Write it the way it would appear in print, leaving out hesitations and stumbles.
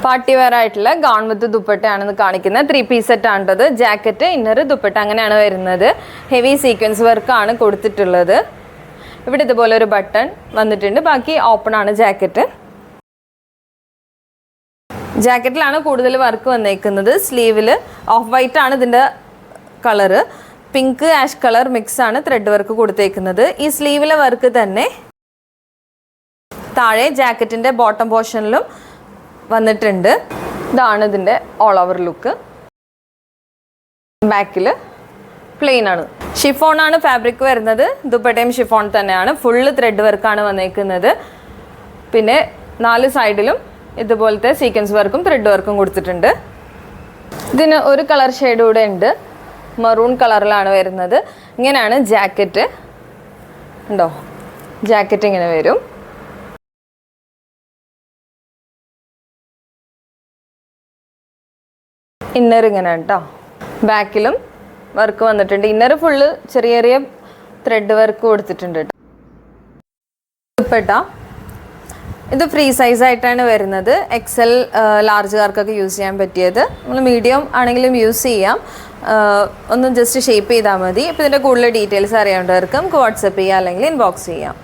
Party wear ആയിട്ടുള്ള gown വിത്ത് ദുപ്പട്ടയാണെന്ന് കാണിക്കുന്ന 3 piece set ആണത്. ജാക്കറ്റ്, ഇന്നർ, ദുപ്പട്ട അങ്ങനെയാണ് വരുന്നത്. ഹെവി സീക്വൻസ് വർക്കാണ് കൊടുത്തിട്ടുള്ളത്. ഇവിടെ ഇതുപോലെ ഒരു ബട്ടൺ വന്നിട്ടുണ്ട്. ബാക്കി ഓപ്പൺ ആണ് ജാക്കറ്റ്. ജാക്കറ്റിലാണ് കൂടുതൽ വർക്ക് വന്നേക്കുന്നത്. സ്ലീവിൽ ഓഫ് വൈറ്റ് ആണ് ഇതിൻ്റെ colour. Pink ash colour mix ആണ് ത്രെഡ് വർക്ക് കൊടുത്തേക്കുന്നത്. ഈ സ്ലീവിലെ വർക്ക് തന്നെ താഴെ ജാക്കറ്റിൻ്റെ ബോട്ടം പോർഷനിലും വന്നിട്ടുണ്ട്. ഇതാണ് ഇതിൻ്റെ ഓൾ ഓവർ ലുക്ക്. ബാക്കിൽ പ്ലെയിൻ ആണ്. ഷിഫോൺ ആണ് ഫാബ്രിക് വരുന്നത്. ദുപ്പട്ടയും ഷിഫോൺ തന്നെയാണ്. ഫുള്ള് ത്രെഡ് വർക്കാണ് വന്നേക്കുന്നത്. പിന്നെ 4 സൈഡിലും ഇതുപോലത്തെ സീക്വൻസ് വർക്കും ത്രെഡ് വർക്കും കൊടുത്തിട്ടുണ്ട്. ഇതിന് ഒരു കളർ ഷെയ്ഡ് കൂടെ ഉണ്ട്. മറൂൺ കളറിലാണ് വരുന്നത്. ഇങ്ങനെയാണ് ജാക്കറ്റ്. ഉണ്ടോ? ജാക്കറ്റ് ഇങ്ങനെ വരും. ഇന്നർ ഇങ്ങനെ കേട്ടോ. ബാക്കിലും വർക്ക് വന്നിട്ടുണ്ട്. ഇന്നർ ഫുള്ള് ചെറിയ ചെറിയ ത്രെഡ് വർക്ക് കൊടുത്തിട്ടുണ്ട്. ദുപ്പട്ട ഇത് ഫ്രീ സൈസ് ആയിട്ടാണ് വരുന്നത്. എക്സൽ ലാർജുകാർക്കൊക്കെ യൂസ് ചെയ്യാൻ പറ്റിയത്. നമ്മൾ മീഡിയം ആണെങ്കിലും യൂസ് ചെയ്യാം. ഒന്ന് ജസ്റ്റ് ഷേപ്പ് ചെയ്താൽ മതി. ഇപ്പോൾ ഇതിൻ്റെ കൂടുതൽ ഡീറ്റെയിൽസ് അറിയേണ്ടവർക്ക് നമുക്ക് വാട്സപ്പ് ചെയ്യാം അല്ലെങ്കിൽ ഇൻബോക്സ് ചെയ്യാം.